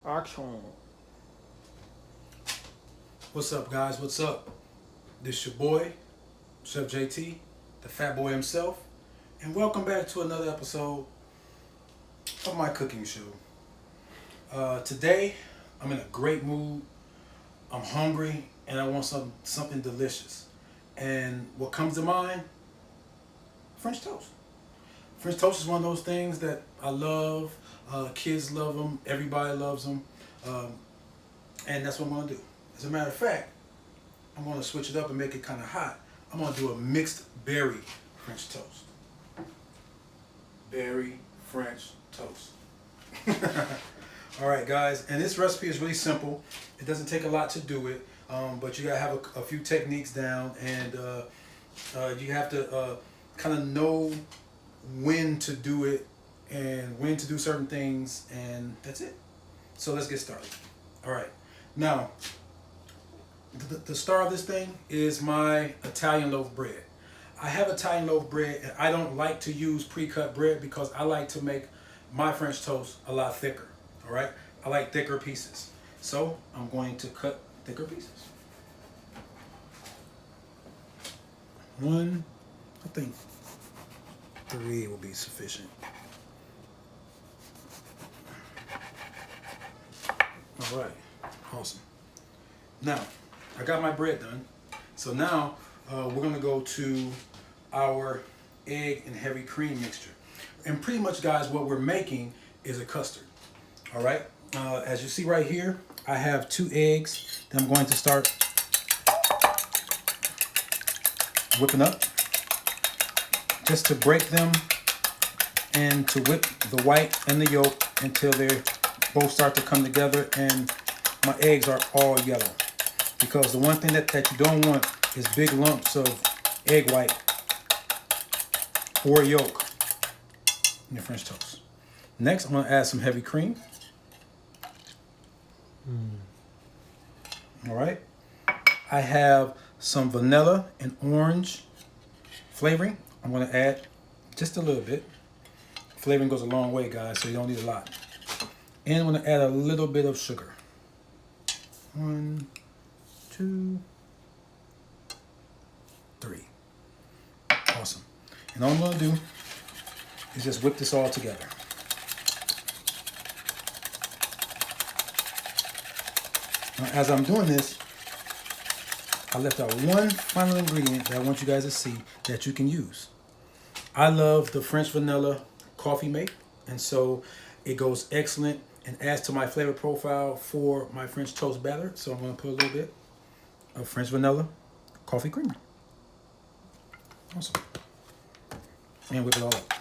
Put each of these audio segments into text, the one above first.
Action. What's up, guys? What's up? This your boy, Chef JT, the fat boy himself, and welcome back to another episode of my cooking show. Today, I'm in a great mood. I'm hungry, and I want something delicious. And what comes to mind? French toast. French toast is one of those things that I love. Kids love them. Everybody loves them. And that's what I'm going to do. As a matter of fact, I'm going to switch it up and make it kind of hot. I'm going to do a mixed berry French toast. Berry French toast. All right, guys. And this recipe is really simple. It doesn't take a lot to do it, but you got to have a few techniques down, and you have to kind of know when to do it and when to do certain things, and that's it. So let's get started. All right. Now, the star of this thing is my Italian loaf bread. I have Italian loaf bread, and I don't like to use pre-cut bread because I like to make my French toast a lot thicker. All right, I like thicker pieces, so I'm going to cut thicker pieces. One, I think 3 will be sufficient. All right, awesome. Now, I got my bread done. So now we're gonna go to our egg and heavy cream mixture. And pretty much, guys, what we're making is a custard. All right, as you see right here, I have 2 eggs that I'm going to start whipping up just to break them and to whip the white and the yolk until they both start to come together and my eggs are all yellow. Because the one thing that you don't want is big lumps of egg white or yolk in your French toast. Next, I'm going to add some heavy cream. All right. I have some vanilla and orange flavoring. I'm going to add just a little bit. Flavoring goes a long way, guys, so you don't need a lot. And I'm going to add a little bit of sugar. 1, 2, 3. Awesome. And all I'm going to do is just whip this all together. Now, as I'm doing this, I left out one final ingredient that I want you guys to see that you can use. I love the French vanilla coffee mate, and so it goes excellent and adds to my flavor profile for my French toast batter. So I'm going to put a little bit of French vanilla coffee creamer. Awesome. And whip it all up.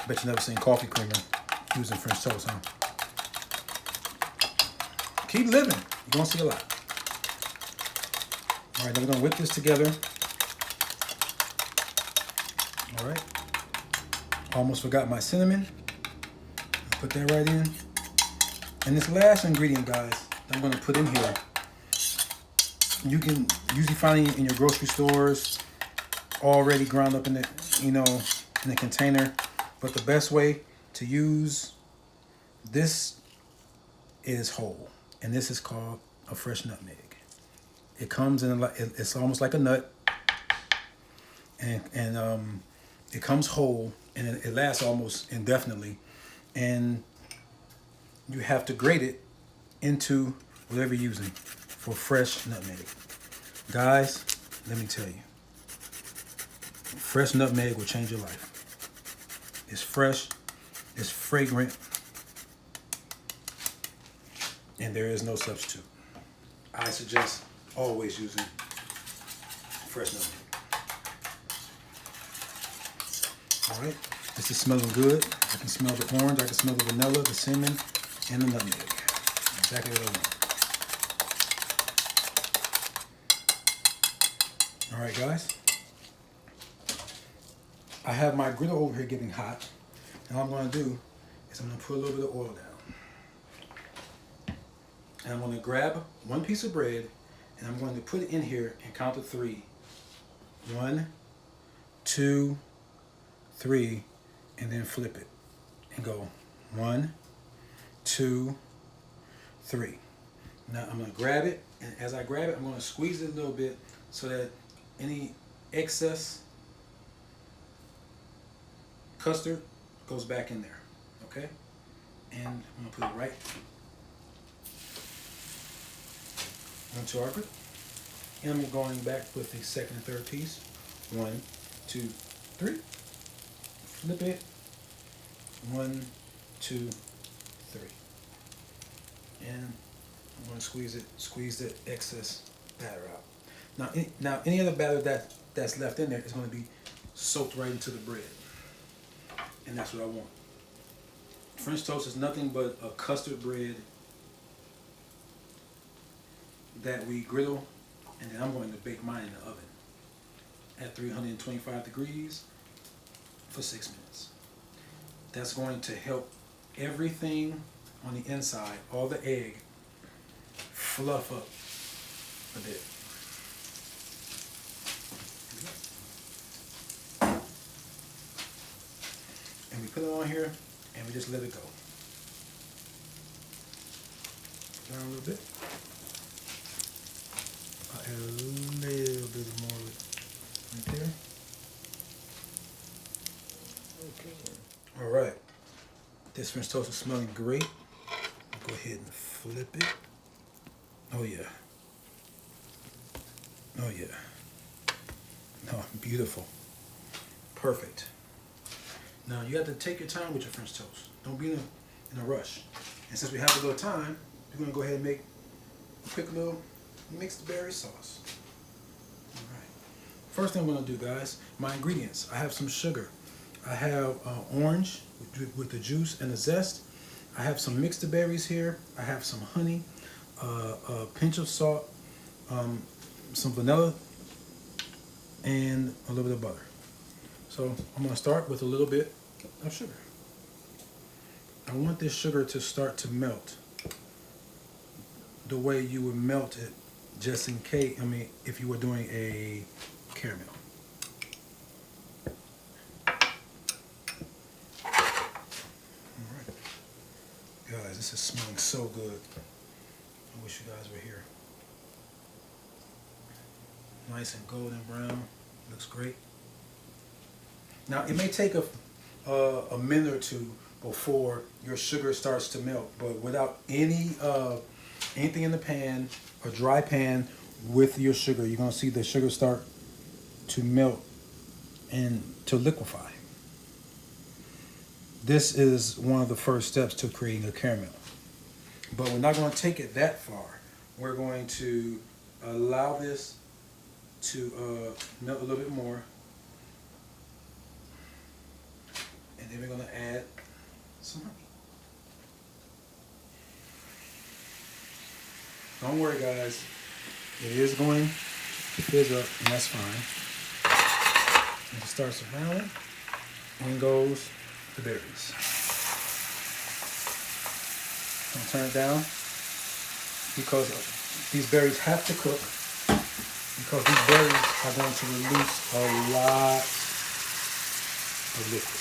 Bet you never seen coffee creamer using French toast, huh? Keep living. You're going to see a lot. All right, now we're going to whip this together. All right. Almost forgot my cinnamon. Put that right in. And this last ingredient, guys, that I'm going to put in here, you can usually find it in your grocery stores already ground up in the, in the container. But the best way to use this is whole. And this is called a fresh nutmeg. It comes in, it's almost like a nut. And it comes whole, and it lasts almost indefinitely. And you have to grate it into whatever you're using for fresh nutmeg. Guys, let me tell you, fresh nutmeg will change your life. It's fresh, it's fragrant, and there is no substitute. I suggest always using fresh nutmeg. All right, this is smelling good. I can smell the orange, I can smell the vanilla, the cinnamon, and the nutmeg. Exactly what I want. All right, guys. I have my griddle over here getting hot. And all I'm going to do is I'm going to put a little bit of oil down. And I'm going to grab one piece of bread, and I'm going to put it in here and count to 3. 1, 2, 3, and then flip it and go 1, 2, 3. Now I'm gonna grab it, and as I grab it, I'm gonna squeeze it a little bit so that any excess custard goes back in there, okay? And I'm gonna put it right onto our grip. And I'm going back with the second and third piece. 1, 2, 3. Flip it. 1, 2, 3. And I'm going to squeeze the excess batter out. Now any other batter that's left in there is going to be soaked right into the bread. And that's what I want. French toast is nothing but a custard bread that we griddle, and then I'm going to bake mine in the oven at 325 degrees for 6 minutes. That's going to help everything on the inside, all the egg, fluff up a bit. And we put it on here and we just let it go. Down a little bit. I'll add a little bit more right there. Okay. All right. This French toast is smelling great. I'll go ahead and flip it. Oh yeah. Oh yeah. Oh, beautiful. Perfect. Now you have to take your time with your French toast. Don't be in a rush. And since we have a little time, we're gonna go ahead and make a quick little mixed berry sauce. All right. First thing I'm gonna do, guys, my ingredients. I have some sugar. I have orange with the juice and the zest. I have some mixed berries here. I have some honey, a pinch of salt, some vanilla, and a little bit of butter. So I'm going to start with a little bit of sugar. I want this sugar to start to melt the way you would melt it just in case, if you were doing a caramel. Alright. Guys, this is smelling so good. I wish you guys were here. Nice and golden brown. Looks great. Now it may take a minute or two before your sugar starts to melt, but without anything in the pan, a dry pan with your sugar, you're gonna see the sugar start to melt and to liquefy. This is one of the first steps to creating a caramel. But we're not going to take it that far. We're going to allow this to melt a little bit more. And then we're going to add some honey. Don't worry, guys. It is going to fizz up, and that's fine. And it starts around, and goes the berries. Don't turn it down because these berries have to cook, because these berries are going to release a lot of liquid.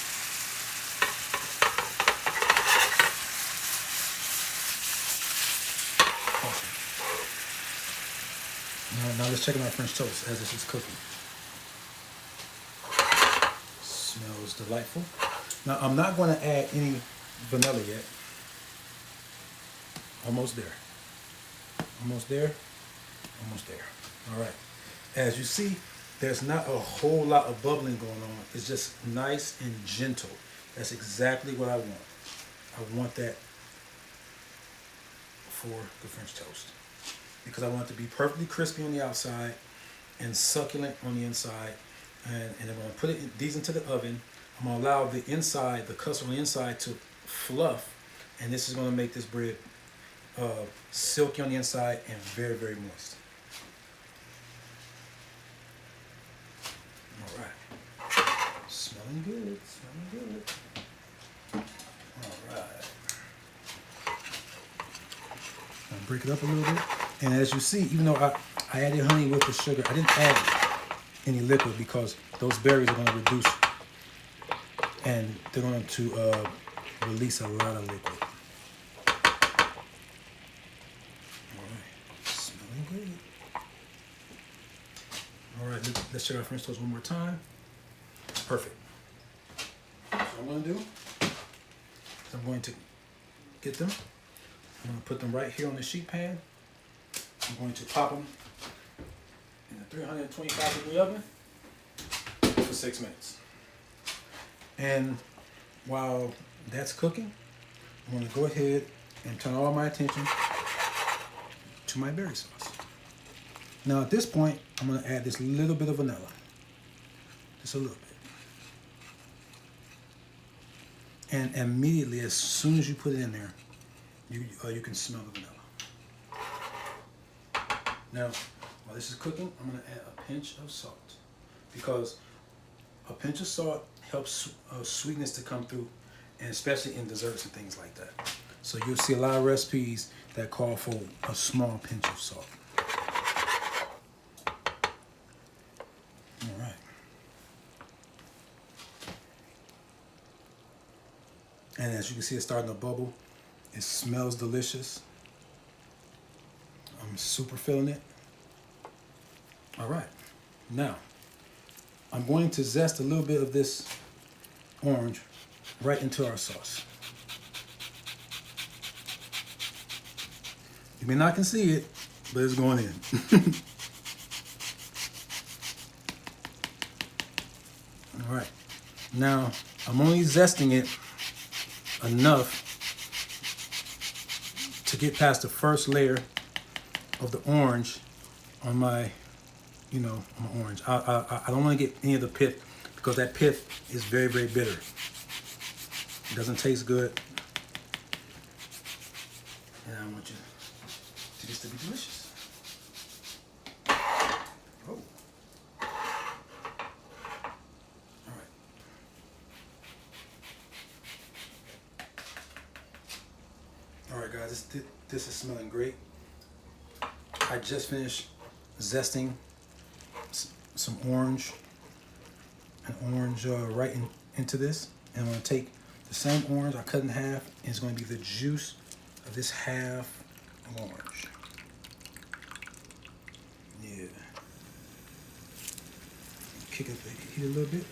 Now let's check out my French toast as this is cooking. Smells delightful. Now I'm not going to add any vanilla yet. Almost there. Almost there. Almost there. All right. As you see, there's not a whole lot of bubbling going on. It's just nice and gentle. That's exactly what I want. I want that for the French toast, because I want it to be perfectly crispy on the outside and succulent on the inside. And I'm going to put these into the oven. I'm going to allow the inside, the custard on the inside, to fluff, and this is going to make this bread silky on the inside and very, very moist. All right. Smelling good. Smelling good. All right. I'll break it up a little bit. And as you see, even though I added honey with the sugar, I didn't add any liquid because those berries are going to reduce and they're going to release a lot of liquid. Let's check our French toast one more time. It's perfect. So what I'm going to do is I'm going to get them. I'm going to put them right here on the sheet pan. I'm going to pop them in a 325-degree oven for 6 minutes. And while that's cooking, I'm going to go ahead and turn all my attention to my berry sauce. Now at this point, I'm going to add this little bit of vanilla. Just a little bit. And immediately, as soon as you put it in there, you can smell the vanilla. Now, while this is cooking, I'm going to add a pinch of salt, because a pinch of salt helps sweetness to come through, and especially in desserts and things like that. So you'll see a lot of recipes that call for a small pinch of salt. All right. And as you can see, it's starting to bubble. It smells delicious. I'm super feeling it. All right. Now, I'm going to zest a little bit of this orange right into our sauce. You may not can see it, but it's going in. All right. Now, I'm only zesting it enough to get past the first layer of the orange on my, on my orange. I don't want to get any of the pith, because that pith is very, very bitter. It doesn't taste good. And I want this to be delicious. Oh. All right. All right, guys, this is smelling great. I just finished zesting some orange, right into this. And I'm going to take the same orange I cut in half, and it's going to be the juice of this half orange. Yeah. Kick up the heat a little bit.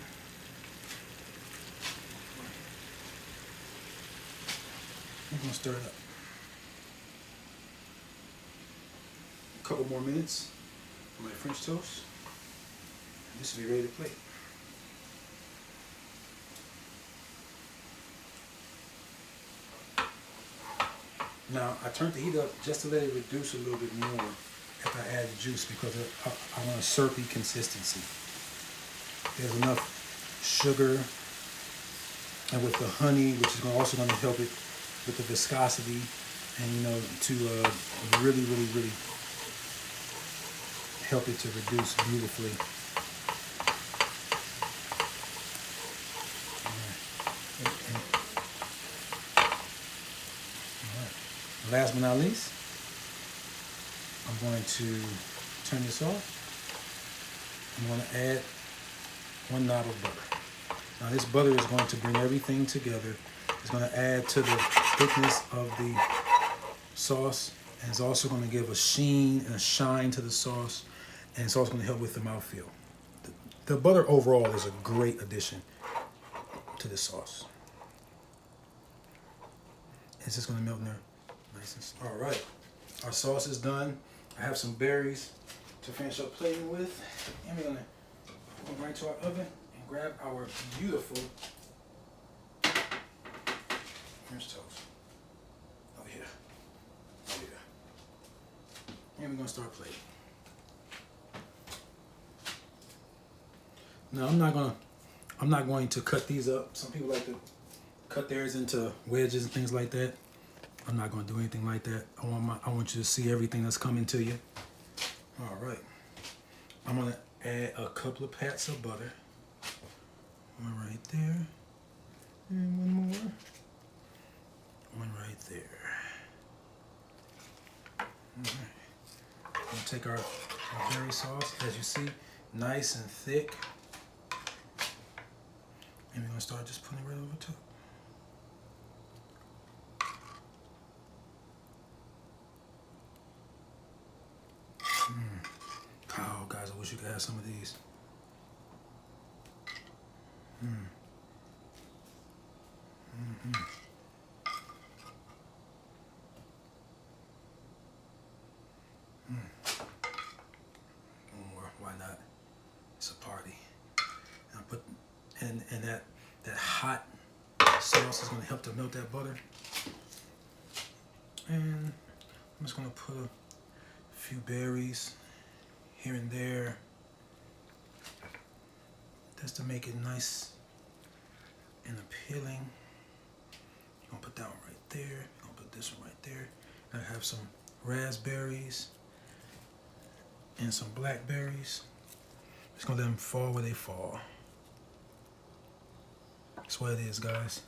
I'm going to stir it up. A couple more minutes for my French toast. This will be ready to plate. Now, I turned the heat up just to let it reduce a little bit more after I add the juice, because I want a syrupy consistency. There's enough sugar, and with the honey, which is also going to help it with the viscosity, and to really, really, really help it to reduce beautifully. Last but not least, I'm going to turn this off. I'm going to add 1 knob of butter. Now this butter is going to bring everything together. It's going to add to the thickness of the sauce, and it's also going to give a sheen and a shine to the sauce, and it's also going to help with the mouthfeel. The butter overall is a great addition to this sauce. It's just going to melt in there. Nice. All right, our sauce is done. I have some berries to finish up plating with, and we're gonna go right to our oven and grab our beautiful French toast. Oh yeah, and we're gonna start plating. Now I'm not going to cut these up. Some people like to cut theirs into wedges and things like that. I'm not going to do anything like that. I want you to see everything that's coming to you. All right. I'm going to add a couple of pats of butter. One right there. And one more. One right there. All right. I'm going to take our berry sauce, as you see, nice and thick. And we're going to start just putting it right over top. Oh, guys, I wish you could have some of these. Or why not? It's a party. And I put and that hot sauce is gonna help to melt that butter. And I'm just gonna put a few berries here and there, just to make it nice and appealing. You're gonna put that one right there. You're gonna put this one right there. And I have some raspberries and some blackberries. Just gonna let them fall where they fall. That's what it is, guys.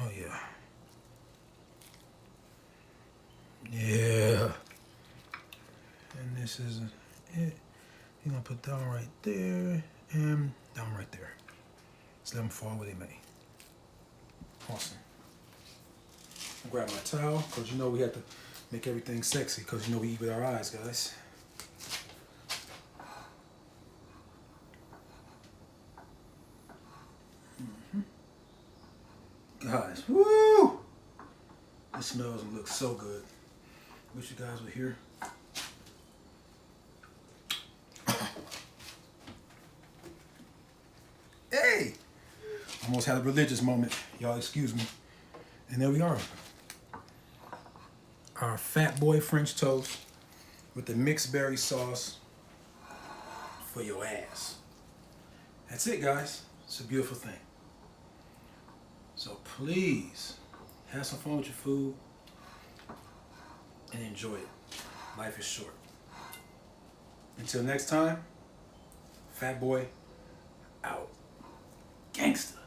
Oh yeah. Yeah. And this is it. You're gonna put that one right there and that one right there. Just let them fall where they may. Awesome. I'll grab my towel, because you know we have to make everything sexy, because you know we eat with our eyes, guys. Guys, woo! It smells and looks so good. Wish you guys were here. Hey! Almost had a religious moment. Y'all excuse me. And there we are. Our Fat Boy French toast with the mixed berry sauce for your ass. That's it, guys. It's a beautiful thing. So please, have some fun with your food and enjoy it. Life is short. Until next time, Fat Boy out. Gangsta.